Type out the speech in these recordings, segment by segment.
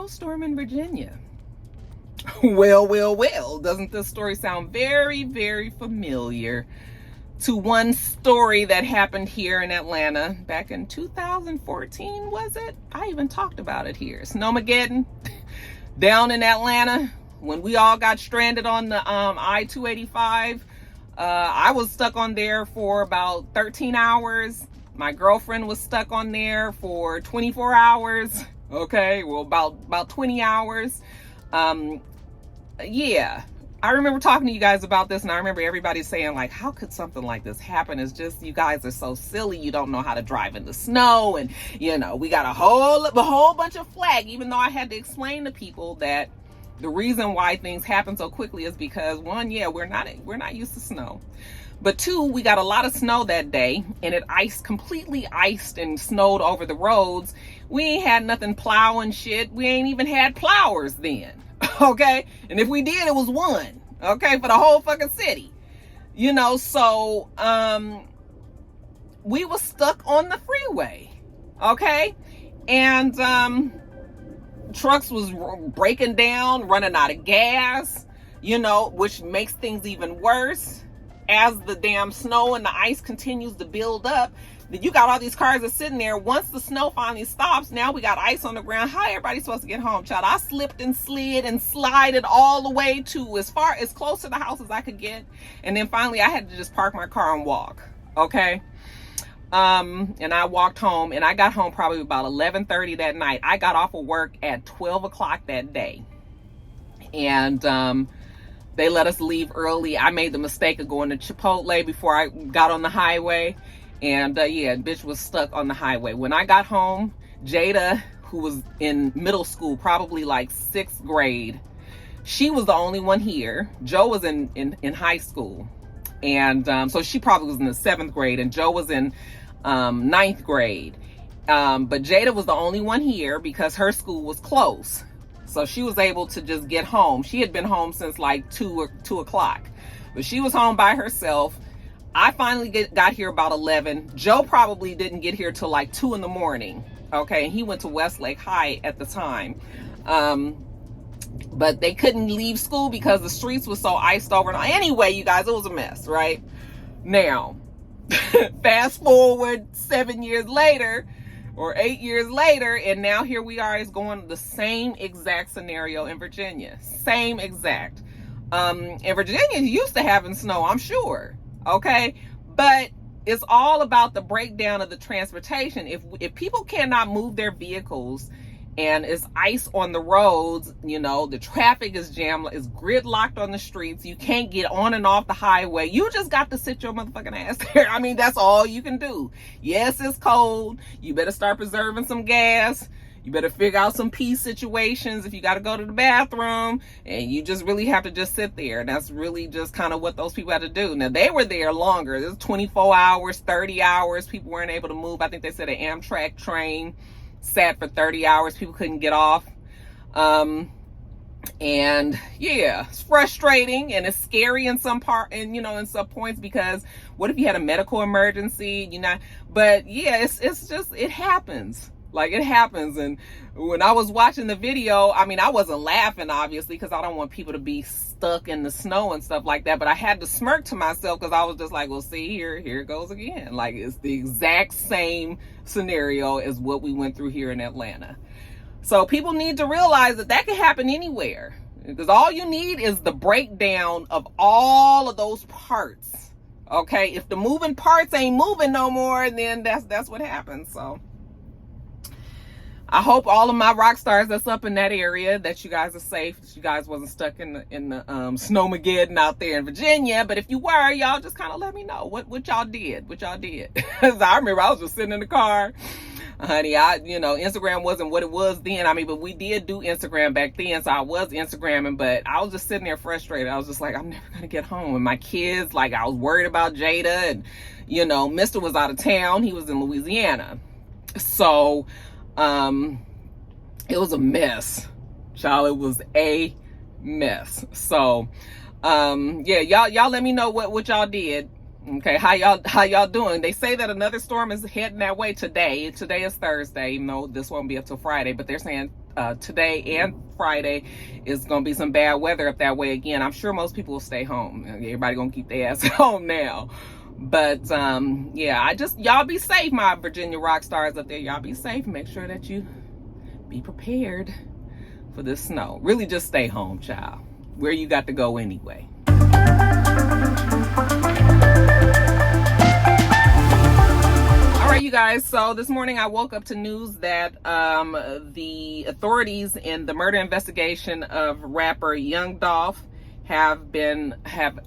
snowstorm in Virginia. Well, doesn't this story sound very, very familiar to one story that happened here in Atlanta back in 2014, was it? I even talked about it here. Snowmageddon down in Atlanta when we all got stranded on the I-285. I was stuck on there for about 13 hours. My girlfriend was stuck on there for 24 hours. Okay, well, about 20 hours. Yeah, I remember talking to you guys about this, and I remember everybody saying, like, how could something like this happen? It's just, you guys are so silly. You don't know how to drive in the snow. And, you know, we got a whole bunch of flag, even though I had to explain to people that the reason why things happen so quickly is because, one, yeah, we're not used to snow. But two, we got a lot of snow that day, and it completely iced and snowed over the roads. We ain't had nothing plowing shit. We ain't even had plowers then. Okay, and if we did, it was one, okay, for the whole fucking city, you know. So we were stuck on the freeway, okay, and trucks was breaking down, running out of gas, you know, which makes things even worse as the damn snow and the ice continues to build up. You got all these cars that are sitting there. Once the snow finally stops, now we got ice on the ground. How everybody supposed to get home, child? I slipped and slid and slided all the way to as close to the house as I could get. And then finally I had to just park my car and walk. Okay. And I walked home, and I got home probably about 11:30 that night. I got off of work at 12 o'clock that day. And, they let us leave early. I made the mistake of going to Chipotle before I got on the highway. And yeah, bitch was stuck on the highway. When I got home, Jada, who was in middle school, probably like 6th grade, she was the only one here. Joe was in high school. And so she probably was in the 7th grade, and Joe was in 9th grade. But Jada was the only one here because her school was close. So she was able to just get home. She had been home since like 2 o'clock. But she was home by herself. I finally got here about 11. Joe probably didn't get here till like 2 in the morning. Okay, and he went to Westlake High at the time. But they couldn't leave school because the streets were so iced over. Anyway, you guys, it was a mess, right? Now, fast forward 7 years later, or 8 years later, and now here we are, is going the same exact scenario in Virginia. Same exact. And Virginia used to having snow, I'm sure. Okay, but it's all about the breakdown of the transportation. If people cannot move their vehicles and it's ice on the roads, you know, the traffic is jammed, is gridlocked on the streets, you can't get on and off the highway, you just got to sit your motherfucking ass there. I mean, that's all you can do. Yes, it's cold. You better start preserving some gas. You better figure out some peace situations if you got to go to the bathroom, and you just really have to just sit there. And that's really just kind of what those people had to do. Now, they were there longer. It was 24 hours, 30 hours. People weren't able to move. I think they said an Amtrak train sat for 30 hours. People couldn't get off. And yeah, it's frustrating and it's scary in some in some points, because what if you had a medical emergency, but yeah, it's just, it happens. Like, it happens. And when I was watching the video, I mean, I wasn't laughing, obviously, because I don't want people to be stuck in the snow and stuff like that. But I had to smirk to myself because I was just like, well, see, here it goes again. Like, it's the exact same scenario as what we went through here in Atlanta. So people need to realize that can happen anywhere, because all you need is the breakdown of all of those parts. Okay, if the moving parts ain't moving no more, then that's what happens. So I hope all of my rock stars that's up in that area, that you guys are safe, that you guys wasn't stuck in the snowmageddon out there in Virginia. But if you were, y'all just kind of let me know what y'all did. Because I remember I was just sitting in the car, honey. Instagram wasn't what it was then. I mean, but we did do Instagram back then, so I was Instagramming. But I was just sitting there frustrated. I was just like, I'm never gonna get home. And my kids, like, I was worried about Jada, and Mr. was out of town. He was in Louisiana, so. It was a mess, child. It was a mess. So, yeah, y'all let me know what y'all did. Okay, how y'all doing? They say that another storm is heading that way today. Today is Thursday, even though this won't be until Friday, but they're saying today and Friday is going to be some bad weather up that way again. I'm sure most people will stay home. Everybody going to keep their ass home now. But yeah, y'all be safe, my Virginia rock stars up there. Y'all be safe. Make sure that you be prepared for this snow. Really just stay home, child. Where you got to go anyway. All right, you guys. So this morning I woke up to news that the authorities in the murder investigation of rapper Young Dolph have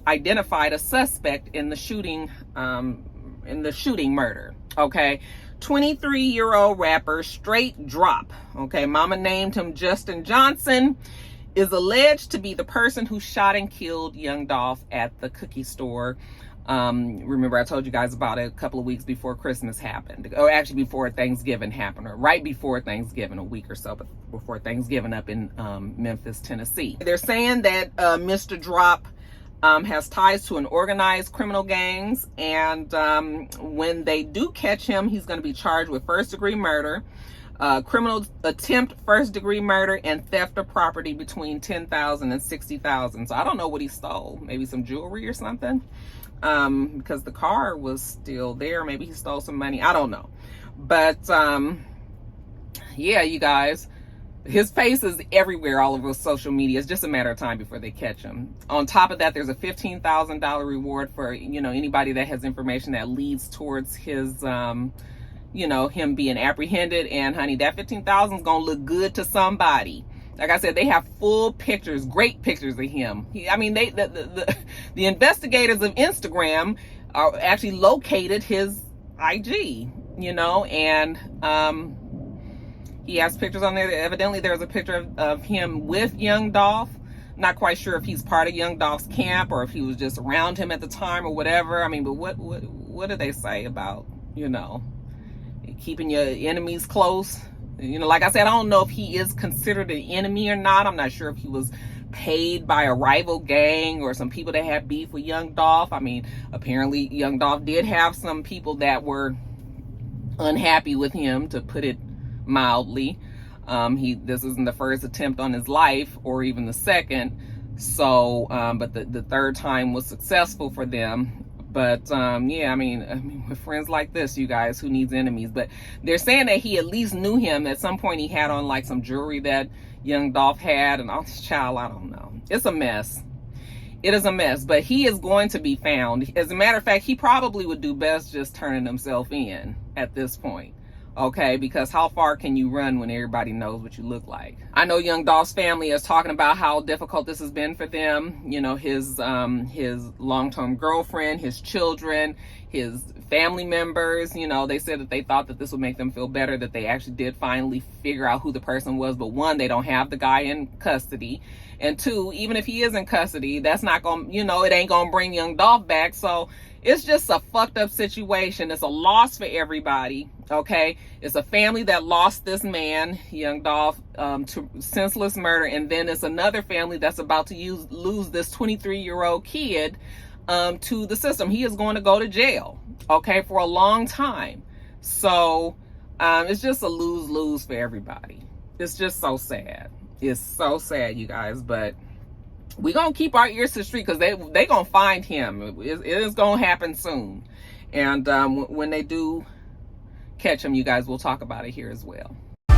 identified a suspect in the shooting murder. Okay, 23-year-old rapper Straight Drop. Okay, mama named him Justin Johnson, is alleged to be the person who shot and killed Young Dolph at the cookie store. Remember I told you guys about it a couple of weeks before Christmas happened, or actually before Thanksgiving happened, or right before Thanksgiving, a week or so before Thanksgiving up in Memphis, Tennessee. They're saying that Mr. Drop has ties to an organized criminal gangs, and when they do catch him, he's going to be charged with first-degree murder, criminal attempt first-degree murder, and theft of property between $10,000 and $60,000. So I don't know what he stole. Maybe some jewelry or something. Because the car was still there. Maybe he stole some money. I don't know. But yeah, you guys, his face is everywhere all over social media. It's just a matter of time before they catch him. On top of that, there's a $15,000 reward for, anybody that has information that leads towards his him being apprehended. And honey, that $15,000 is gonna look good to somebody. Like I said, they have full pictures, great pictures of him. The investigators of Instagram are actually located his IG, and he has pictures on there. Evidently, there's a picture of him with Young Dolph. Not quite sure if he's part of Young Dolph's camp or if he was just around him at the time or whatever. But what do they say about, keeping your enemies close? Like I said, I don't know if he is considered an enemy or not. I'm not sure if he was paid by a rival gang or some people that had beef with Young Dolph. Apparently Young Dolph did have some people that were unhappy with him, to put it mildly. This isn't the first attempt on his life, or even the second. So, but the third time was successful for them. But yeah, with friends like this, you guys, who needs enemies? But they're saying that he at least knew him. At some point, he had on like some jewelry that Young Dolph had, and all this, child, I don't know. It's a mess. It is a mess. But he is going to be found. As a matter of fact, he probably would do best just turning himself in at this point. Okay, because how far can you run when everybody knows what you look like? I know Young Dolph's family is talking about how difficult this has been for them. His long-term girlfriend, his children, his family members. They said that they thought that this would make them feel better, that they actually did finally figure out who the person was. But one, they don't have the guy in custody. And two, even if he is in custody, that's not going to, it ain't going to bring Young Dolph back. So it's just a fucked up situation. It's a loss for everybody. Okay, it's a family that lost this man, Young Dolph, to senseless murder, and then it's another family that's about to lose this 23-year-old kid to the system. He is going to go to jail, okay, for a long time. So it's just a lose-lose for everybody. It's just so sad. It's so sad, you guys. But we're gonna keep our ears to the street, because they gonna find him. It is gonna happen soon. And when they do catch him, you guys, will talk about it here as well. All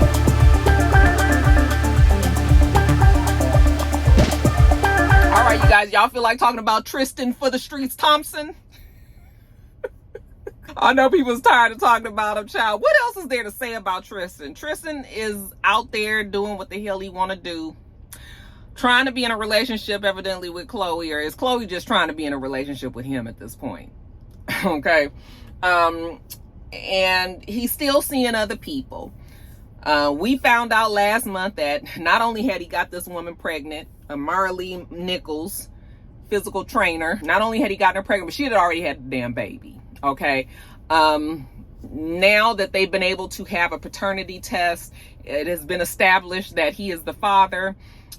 right, you guys, y'all feel like talking about Tristan for the streets Thompson? I know people's tired of talking about him, child. What else is there to say about Tristan? Tristan is out there doing what the hell he want to do, trying to be in a relationship evidently with Chloe, or is Chloe just trying to be in a relationship with him at this point? Okay. And he's still seeing other people. We found out last month that not only had he got this woman pregnant, Marley Nichols, physical trainer, not only had he gotten her pregnant, but she had already had the damn baby. Okay. Now that they've been able to have a paternity test, it has been established that he is the father.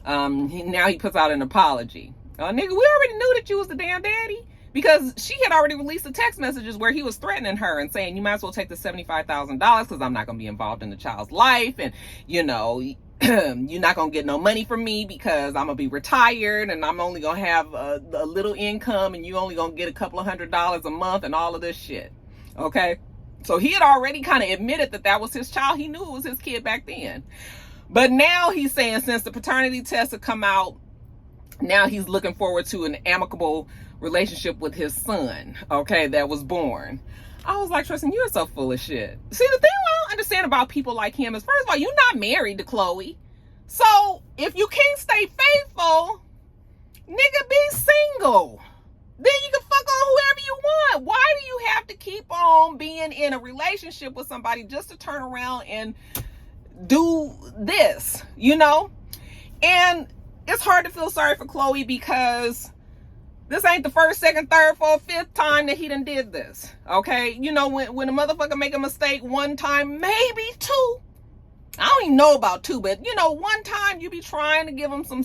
Now he puts out an apology. Nigga, we already knew that you was the damn daddy. Because she had already released the text messages where he was threatening her and saying, you might as well take the $75,000 because I'm not going to be involved in the child's life. And, you're not gonna get no money from me because I'm gonna be retired and I'm only gonna have a little income and you only gonna get a couple of $100 a month and all of this shit. Okay, so he had already kind of admitted that that was his child. He knew it was his kid back then, but now he's saying since the paternity test had come out, now he's looking forward to an amicable relationship with his son, okay, that was born. I was like, Tristan, you're so full of shit. See, the thing I don't understand about people like him is, first of all, you're not married to Chloe. So if you can't stay faithful, nigga, be single. Then you can fuck on whoever you want. Why do you have to keep on being in a relationship with somebody just to turn around and do this, you know? And it's hard to feel sorry for Chloe because this ain't the first, second, third, fourth, fifth time that he done did this. Okay? You know, when a motherfucker make a mistake one time, maybe two. I don't even know about two, but you know, one time you be trying to give him some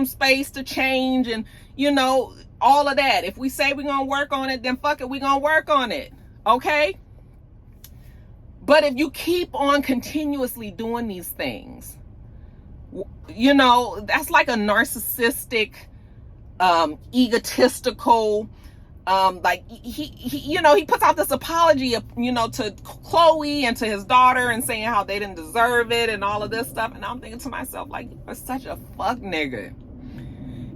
space to change and, you know, all of that. If we say we're gonna work on it, then fuck it, we're gonna work on it. Okay? But if you keep on continuously doing these things, you know, that's like a narcissistic, egotistical, like he you know, he puts out this apology, you know, to Chloe and to his daughter and saying how they didn't deserve it and all of this stuff. And I'm thinking to myself, like, you are such a fuck nigga.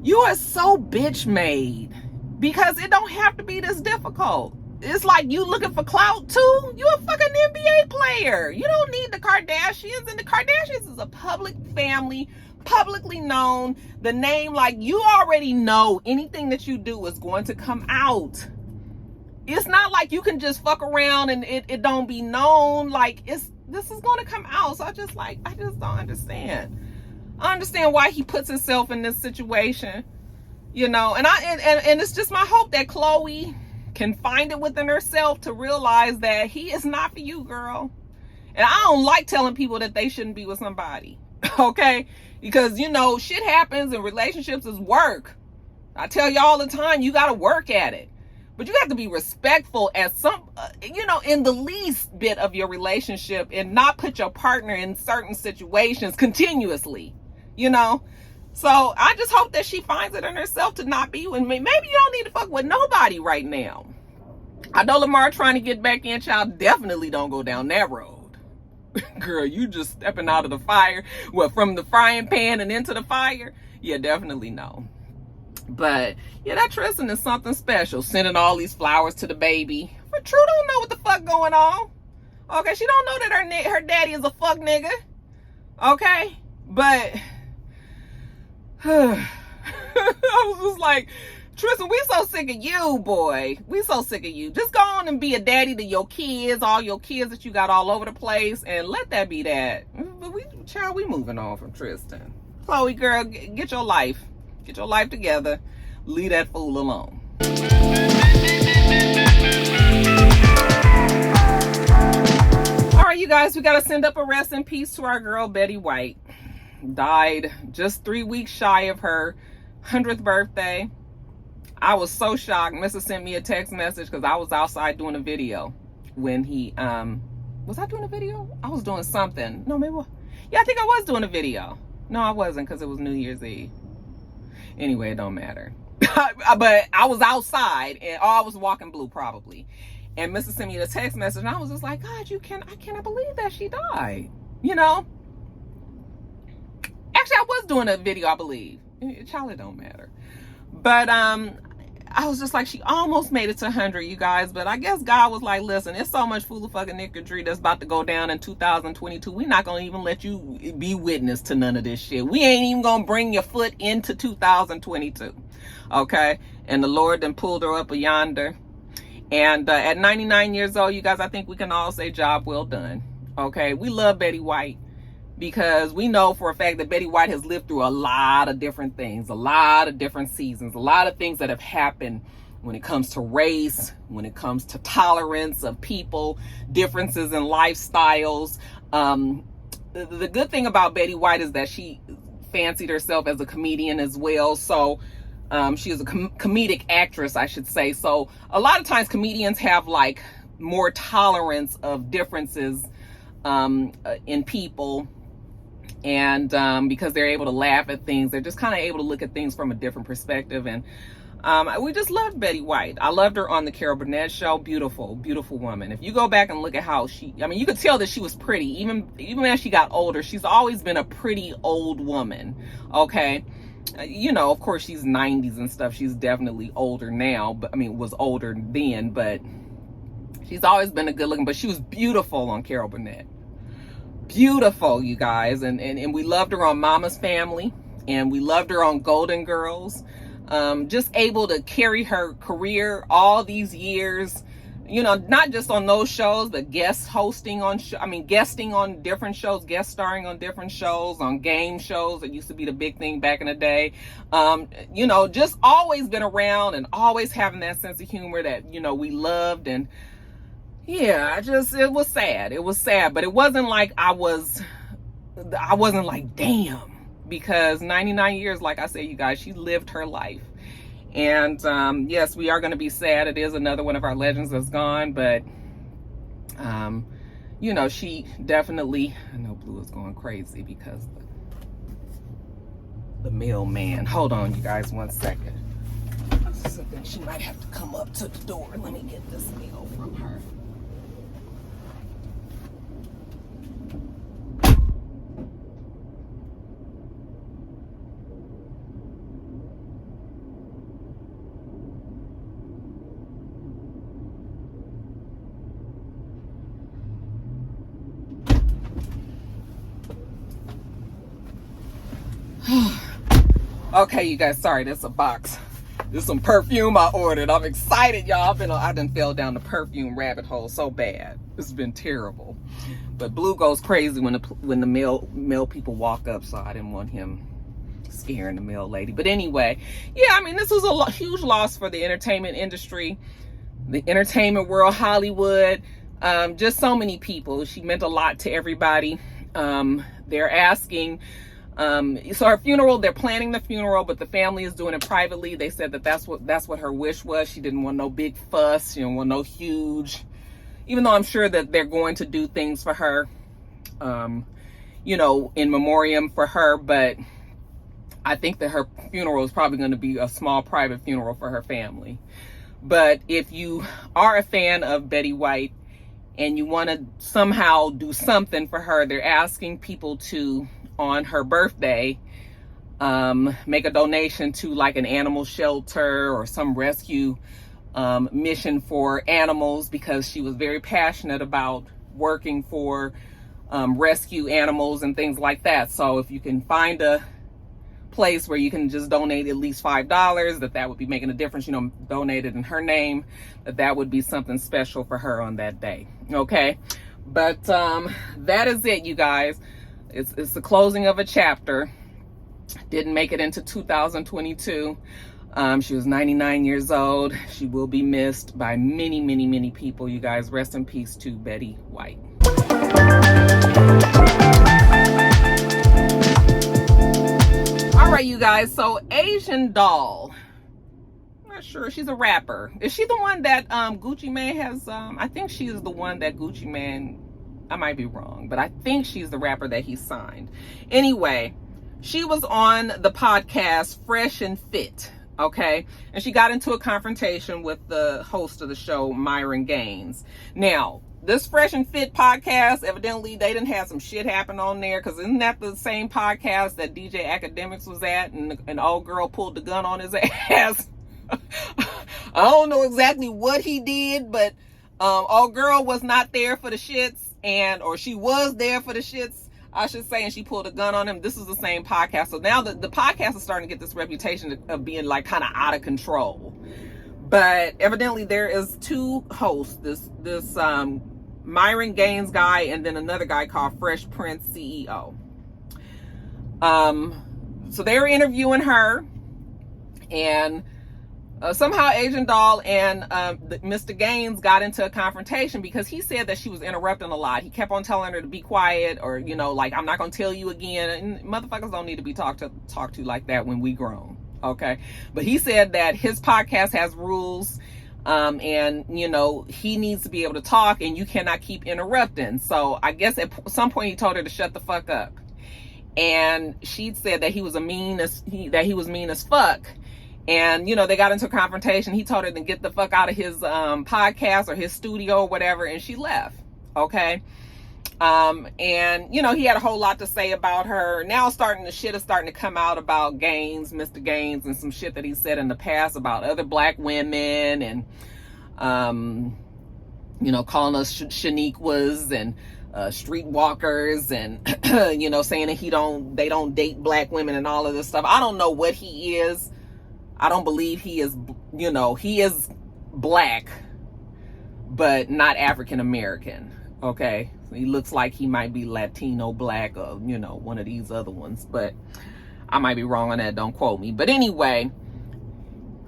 You are so bitch made because it don't have to be this difficult. It's like you looking for clout too. You a fucking NBA player. You don't need the Kardashians, and the Kardashians is a public family, publicly known. The name, like, you already know anything that you do is going to come out. It's not like you can just fuck around and it don't be known. Like, this is going to come out. So I just don't understand. I understand why he puts himself in this situation, you know. And it's just my hope that Chloe can find it within herself to realize that he is not for you, girl. And I don't like telling people that they shouldn't be with somebody, okay? Because, you know, shit happens and relationships is work. I tell you all the time, you got to work at it. But you have to be respectful at some, you know, in the least bit of your relationship and not put your partner in certain situations continuously, you know? So I just hope that she finds it in herself to not be with me. Maybe you don't need to fuck with nobody right now. I know Lamar trying to get back in, child. Definitely don't go down that road. Girl, you just stepping out of the fire. Well, from the frying pan and into the fire? Yeah, definitely no. But yeah, that Tristan is something special. Sending all these flowers to the baby. But True don't know what the fuck going on. Okay, she don't know that her daddy is a fuck nigga. Okay? But I was just like, Tristan, we so sick of you, boy. We so sick of you. Just go on and be a daddy to your kids, all your kids that you got all over the place, and let that be that. But we moving on from Tristan. Chloe, girl, get your life. Get your life together. Leave that fool alone. All right, you guys, we got to send up a rest in peace to our girl, Betty White. Died just 3 weeks shy of her 100th birthday. I was so shocked. Mr. sent me a text message because I was outside doing a video when he, was I doing a video? I was doing something. No, maybe, yeah, I think I was doing a video. No, I wasn't because it was New Year's Eve. Anyway, it don't matter. But I was outside and I was walking blue probably. And Mr. sent me a text message and I was just like, God, I cannot believe that she died. You know? Actually, I was doing a video, I believe. Child, it don't matter. But I was just like, she almost made it to 100, you guys. But I guess God was like, listen, it's so much fool fucking nickerdry that's about to go down in 2022. We're not going to even let you be witness to none of this shit. We ain't even going to bring your foot into 2022. Okay? And the Lord then pulled her up a yonder. And at 99 years old, you guys, I think we can all say job well done. Okay? We love Betty White. Because we know for a fact that Betty White has lived through a lot of different things, a lot of different seasons, a lot of things that have happened when it comes to race, when it comes to tolerance of people, differences in lifestyles. The good thing about Betty White is that she fancied herself as a comedian as well. So she is a comedic actress, I should say. So a lot of times comedians have like more tolerance of differences in people. And because they're able to laugh at things, they're just kind of able to look at things from a different perspective. And we just loved Betty White. I loved her on the Carol Burnett show. Beautiful, beautiful woman. If you go back and look at how you could tell that she was pretty. Even as she got older, she's always been a pretty old woman. Okay. Of course, she's 90s and stuff. She's definitely older now, but was older then, but she's always been a good looking, but she was beautiful on Carol Burnett. Beautiful, you guys. And we loved her on Mama's Family, and we loved her on Golden Girls. Just able to carry her career all these years, not just on those shows, but guesting on different shows, guest starring on different shows, on game shows. It used to be the big thing back in the day. Just always been around and always having that sense of humor that, we loved. And yeah, it was sad. It was sad, but it wasn't like I wasn't like, damn, because 99 years, like I said, you guys, she lived her life. And yes, we are going to be sad. It is another one of our legends that's gone, but she definitely, I know Blue is going crazy because the mailman. Hold on, you guys, 1 second. So then she might have to come up to the door. Let me get this mail from her. Okay, you guys, sorry, that's a box. There's some perfume I ordered. I'm excited, y'all. I done fell down the perfume rabbit hole so bad. It's been terrible. But Blue goes crazy when the mail people walk up, so I didn't want him scaring the mail lady. But anyway, yeah, this was a huge loss for the entertainment industry, the entertainment world, Hollywood, just so many people. She meant a lot to everybody. They're asking. So her funeral, they're planning the funeral, but the family is doing it privately. They said that that's what her wish was. She didn't want no big fuss. She didn't want no huge, even though I'm sure that they're going to do things for her, in memoriam for her. But I think that her funeral is probably going to be a small private funeral for her family. But if you are a fan of Betty White and you want to somehow do something for her, they're asking people to, on her birthday, make a donation to like an animal shelter or some rescue mission for animals, because she was very passionate about working for rescue animals and things like that. So if you can find a place where you can just donate at least $5, that would be making a difference, donate it in her name, that would be something special for her on that day. Okay, but that is it, you guys. It's the closing of a chapter. Didn't make it into 2022. She was 99 years old. She will be missed by many, many, many people. You guys, rest in peace to Betty White. All right, you guys. So Asian Doll. I'm not sure. She's a rapper. Is she the one that Gucci Mane has? I think she is the one that Gucci Mane. I might be wrong, but I think she's the rapper that he signed. Anyway, she was on the podcast Fresh and Fit, okay? And she got into a confrontation with the host of the show, Myron Gaines. Now, this Fresh and Fit podcast, evidently they didn't have some shit happen on there, because isn't that the same podcast that DJ Academics was at and an old girl pulled the gun on his ass? I don't know exactly what he did, but old girl was not there for the shits. Or she was there for the shits, I should say, and she pulled a gun on him. This is the same podcast. So now the podcast is starting to get this reputation of being like kind of out of control. But evidently there is two hosts, this Myron Gaines guy and then another guy called Fresh Prince CEO. So they were interviewing her, and somehow Asian Doll and Mr. Gaines got into a confrontation because he said that she was interrupting a lot. He kept on telling her to be quiet, or like, I'm not gonna tell you again. And motherfuckers don't need to be talked to like that when we grown, okay? But he said that his podcast has rules, and he needs to be able to talk, and you cannot keep interrupting. So I guess at some point he told her to shut the fuck up. and she said that he was mean as fuck. And, you know, they got into a confrontation. He told her to get the fuck out of his podcast or his studio or whatever, and she left. Okay. And, you know, he had a whole lot to say about her. Now shit is starting to come out about Gaines, Mr. Gaines, and some shit that he said in the past about other black women, and, you know, calling us Shaniquas and streetwalkers, and, you know, saying that they don't date black women and all of this stuff. I don't know what he is. I don't believe he is, you know, he is black, but not African American. Okay. He looks like he might be Latino black, or, you know, one of these other ones, but I might be wrong on that. Don't quote me. But anyway,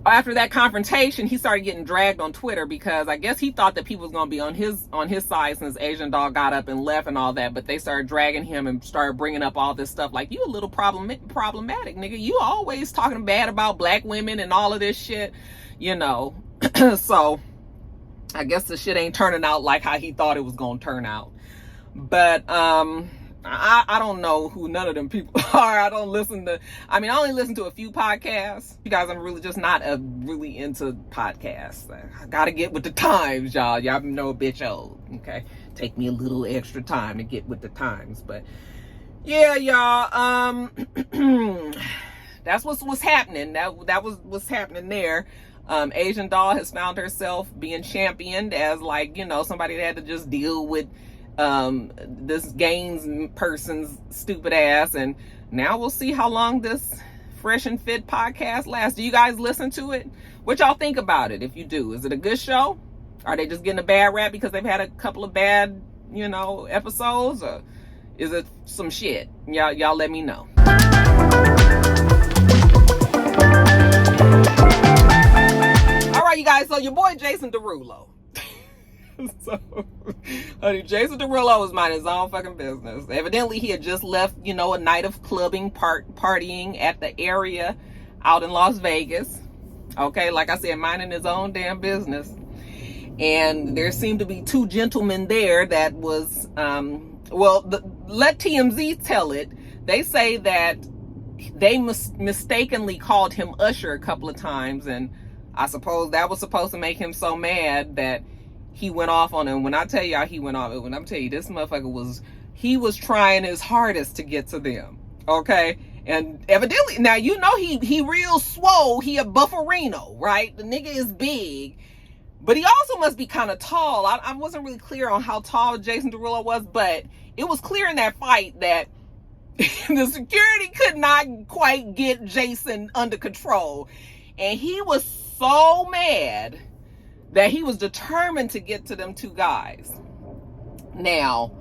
after that confrontation, he started getting dragged on Twitter because I guess he thought that people was going to be on his side since Asian Doll got up and left and all that, but they started dragging him and started bringing up all this stuff like, you a little problematic, nigga. You always talking bad about black women and all of this shit, you know. So I guess the shit ain't turning out like how he thought it was going to turn out. But I don't know who none of them people are. I only listen to a few podcasts. You guys, I'm really just not really into podcasts. I gotta get with the times, y'all. Y'all know a bitch old, okay? Take me a little extra time to get with the times. But yeah, y'all, that's what's happening. That was what's happening there. Asian Doll has found herself being championed as, like, you know, somebody that had to just deal with this Gaines person's stupid ass, and now we'll see how long this Fresh and Fit podcast lasts. Do you guys listen to it? What y'all think about it? If you do, is it a good show? Are they just getting a bad rap because they've had a couple of bad, you know, episodes, or is it some shit? Y'all let me know. All right, you guys, so your boy Jason Derulo. So, honey, Jason Derulo was minding his own fucking business. Evidently, he had just left, you know, a night of clubbing, partying at the area out in Las Vegas. Okay, like I said, minding his own damn business. And there seemed to be two gentlemen there that was, let TMZ tell it. They say that they mistakenly called him Usher a couple of times, and I suppose that was supposed to make him so mad that he went off on him. When I tell y'all he went off, when I'm telling you, this motherfucker was trying his hardest to get to them. Okay? And evidently, now, you know, he real swole. He a bufferino, right? The nigga is big, but he also must be kind of tall. I wasn't really clear on how tall Jason Derulo was, but it was clear in that fight that the security could not quite get Jason under control. And he was so mad that he was determined to get to them two guys. Now,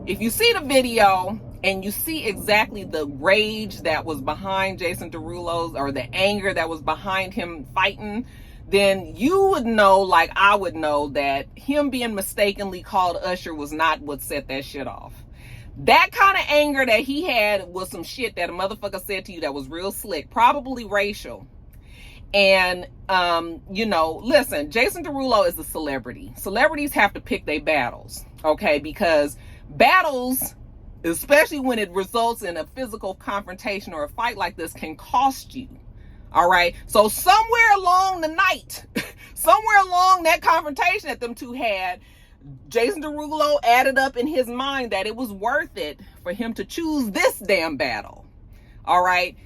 if you see the video and you see exactly the rage that was behind Jason Derulo's, or the anger that was behind him fighting, then you would know, like I would know, that him being mistakenly called Usher was not what set that shit off. That kind of anger that he had was some shit that a motherfucker said to you that was real slick, probably racial. And, you know, listen, Jason Derulo is a celebrity. Celebrities have to pick their battles, okay? Because battles, especially when it results in a physical confrontation or a fight like this, can cost you, all right? So somewhere along the night, somewhere along that confrontation that them two had, Jason Derulo added up in his mind that it was worth it for him to choose this damn battle, all right?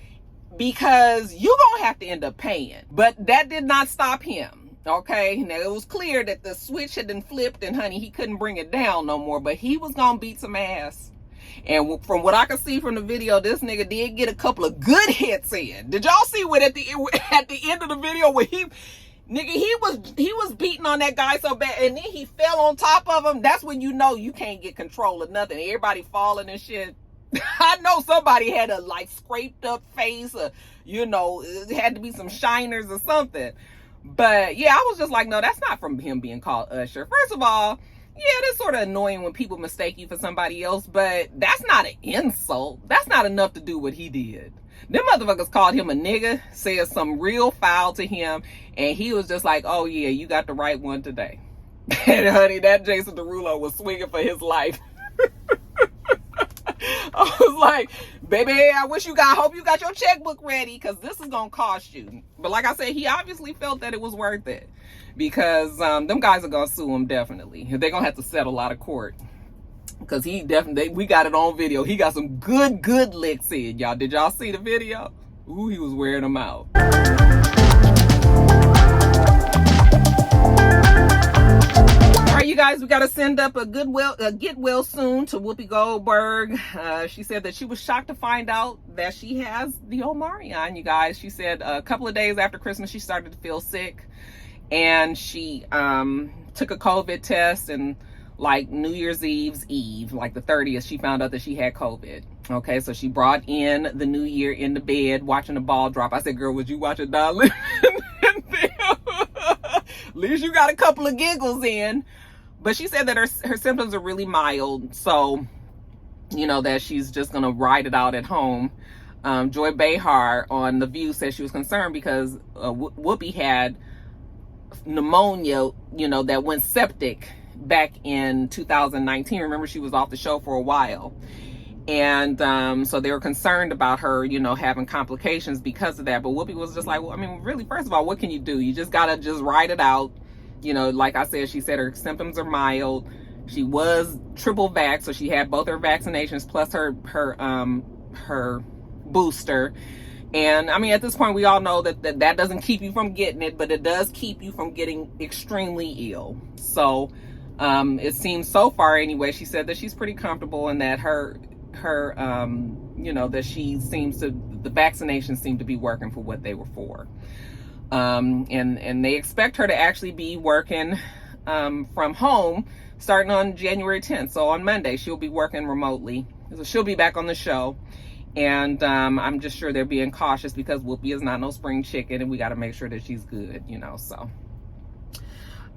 Because you're gonna have to end up paying. But that did not stop him, okay? Now, it was clear that the switch had been flipped, and honey, he couldn't bring it down no more, but he was gonna beat some ass. And from what I could see from the video, this nigga did get a couple of good hits in. Did y'all see what at the end of the video where he was beating on that guy so bad, and then he fell on top of him? That's when you know you can't get control of nothing. Everybody falling and shit. I know somebody had a, like, scraped up face, or, you know, it had to be some shiners or something. But yeah, I was just like, no, that's not from him being called Usher. First of all, yeah, it's sort of annoying when people mistake you for somebody else, but that's not an insult. That's not enough to do what he did. Them motherfuckers called him a nigga, said some real foul to him, and he was just like, oh yeah, you got the right one today. And honey, that Jason Derulo was swinging for his life. I was like, baby, I hope you got your checkbook ready, because this is gonna cost you. But like I said, he obviously felt that it was worth it, because them guys are gonna sue him, definitely. They're gonna have to settle out of court, because he definitely, we got it on video. He got some good licks in, y'all. Did y'all see the video? Ooh, he was wearing them out. All right, you guys, we got to send up a get well soon to Whoopi Goldberg. She said that she was shocked to find out that she has the Omarion, you guys. She said a couple of days after Christmas, she started to feel sick, and she took a COVID test, and like New Year's Eve, like the 30th, she found out that she had COVID. Okay, so she brought in the new year in the bed, watching the ball drop. I said, girl, would you watch it, darling? At least you got a couple of giggles in. But she said that her symptoms are really mild, so, you know, that she's just going to ride it out at home. Joy Behar on The View said she was concerned because Whoopi had pneumonia, you know, that went septic back in 2019. Remember, she was off the show for a while. And so they were concerned about her, you know, having complications because of that. But Whoopi was just like, well, I mean, really, first of all, what can you do? You just got to just ride it out. You know, like I said, she said her symptoms are mild. She was triple vax, so she had both her vaccinations plus her booster. And I mean, at this point, we all know that doesn't keep you from getting it, but it does keep you from getting extremely ill. So it seems so far anyway, she said that she's pretty comfortable, and that her you know, that the vaccinations seem to be working for what they were for. And they expect her to actually be working from home starting on January 10th. So on Monday, she'll be working remotely. So she'll be back on the show. And I'm just sure they're being cautious because Whoopi is not no spring chicken, and we got to make sure that she's good, you know. So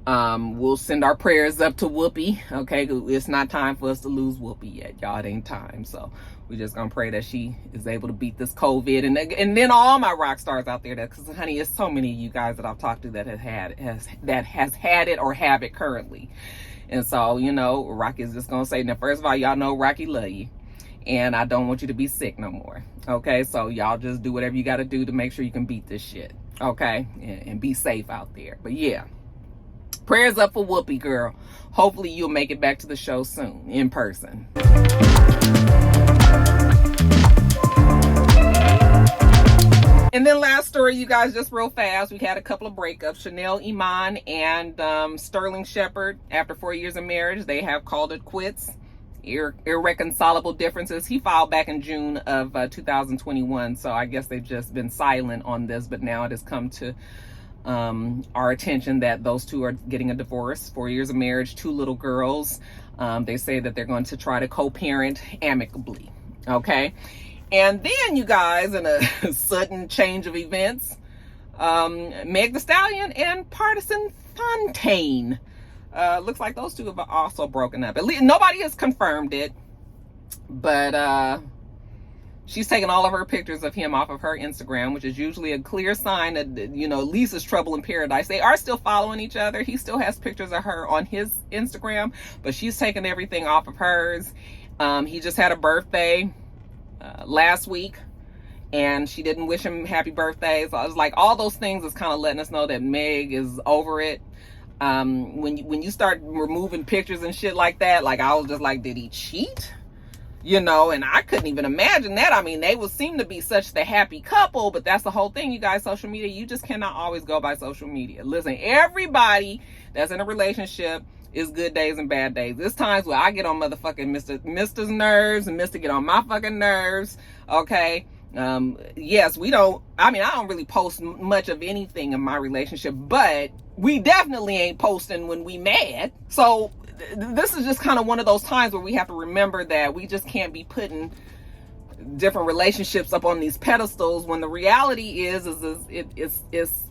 we'll send our prayers up to Whoopi. Okay, it's not time for us to lose Whoopi yet, y'all. It ain't time. So we're just gonna pray that she is able to beat this COVID, and then all my rock stars out there, because honey, it's so many of you guys that I've talked to that has had it or have it currently. And so, you know, Rocky's just gonna say, now first of all, y'all know Rocky love you, and I don't want you to be sick no more. Okay, so y'all just do whatever you got to do to make sure you can beat this shit. Okay, and be safe out there. But yeah, prayers up for Whoopi, girl. Hopefully you'll make it back to the show soon in person. And then last story, you guys, just real fast. We had a couple of breakups. Chanel Iman and Sterling Shepard, after 4 years of marriage, they have called it quits. Irreconcilable differences. He filed back in June of 2021. So I guess they've just been silent on this, but now it has come to our attention that those two are getting a divorce. 4 years of marriage, 2 little girls. They say that they're going to try to co-parent amicably. Okay. And then, you guys, in a sudden change of events, Meg Thee Stallion and Partisan Fontaine. Looks like those two have also broken up. At least nobody has confirmed it, but she's taken all of her pictures of him off of her Instagram, which is usually a clear sign that, you know, Lisa's trouble in paradise. They are still following each other. He still has pictures of her on his Instagram, but she's taken everything off of hers. He just had a birthday last week, and she didn't wish him happy birthday. So I was like, all those things is kind of letting us know that Meg is over it. When you start removing pictures and shit like that, like I was just like, did he cheat? You know, and I couldn't even imagine that. I mean, they would seem to be such the happy couple, but that's the whole thing, you guys. Social media, you just cannot always go by social media. Listen, everybody that's in a relationship is good days and bad days. There's times where I get on motherfucking Mr.'s nerves, and Mr. get on my fucking nerves. Okay. Yes, I don't really post much of anything in my relationship, but we definitely ain't posting when we mad. So this is just kind of one of those times where we have to remember that we just can't be putting different relationships up on these pedestals, when the reality is it's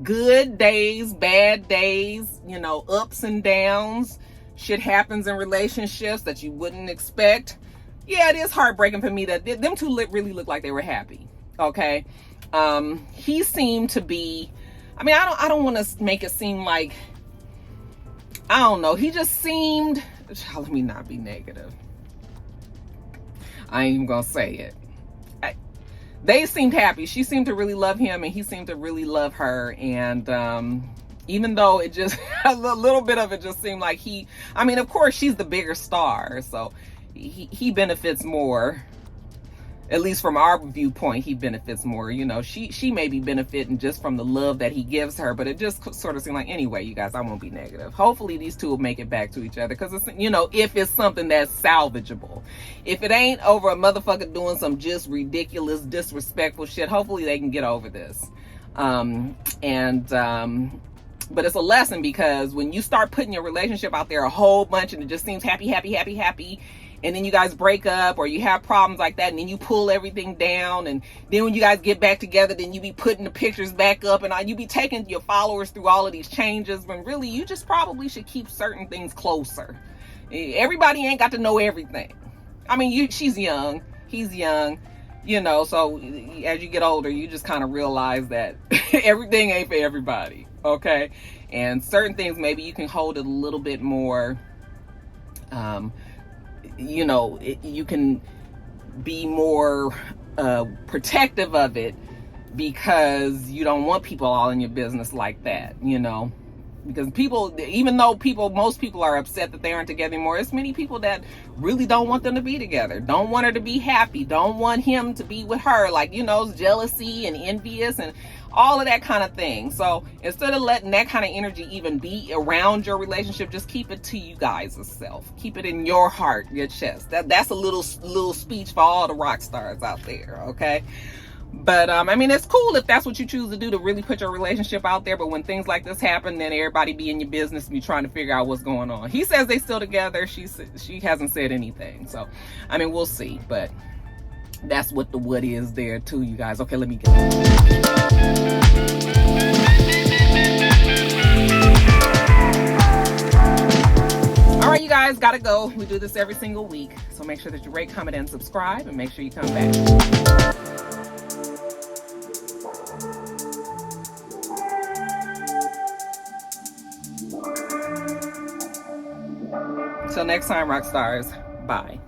good days, bad days, you know, ups and downs. Shit happens in relationships that you wouldn't expect. Yeah, it is heartbreaking for me that them two really look like they were happy. Okay. He seemed to be, I mean, I don't want to make it seem like, I don't know. He just seemed, let me not be negative. I ain't even gonna say it. They seemed happy. She seemed to really love him, and he seemed to really love her. And even though it just, a little bit of it just seemed like I mean, of course, she's the bigger star, so he benefits more. At least from our viewpoint, he benefits more. You know, she may be benefiting just from the love that he gives her, but it just sort of seemed like, anyway, you guys, I won't be negative. Hopefully these two will make it back to each other, because, it's, you know, if it's something that's salvageable. If it ain't over a motherfucker doing some just ridiculous, disrespectful shit, hopefully they can get over this. But it's a lesson, because when you start putting your relationship out there a whole bunch and it just seems happy, and then you guys break up or you have problems like that, and then you pull everything down, and then when you guys get back together, then you be putting the pictures back up, and you be taking your followers through all of these changes, when really you just probably should keep certain things closer. Everybody ain't got to know everything. I mean, she's young, he's young, you know, so as you get older, you just kind of realize that everything ain't for everybody, okay? And certain things, maybe you can hold it a little bit more, you know, you can be more protective of it, because you don't want people all in your business like that, you know. Because people, even though most people are upset that they aren't together anymore, there's many people that really don't want them to be together, don't want her to be happy, don't want him to be with her, like, you know, jealousy and envious and all of that kind of thing. So instead of letting that kind of energy even be around your relationship, just keep it to you guys yourself. Keep it in your heart, your chest. That's a little speech for all the rock stars out there, okay? But I mean, it's cool if that's what you choose to do, to really put your relationship out there. But when things like this happen, then everybody be in your business, be trying to figure out what's going on. He says they still together. She hasn't said anything. So, I mean, we'll see. But that's what the what is there too, you guys. Okay, let me get All right, you guys, gotta go. We do this every single week. So make sure that you rate, comment, and subscribe, and make sure you come back. Till next time, rock stars. Bye.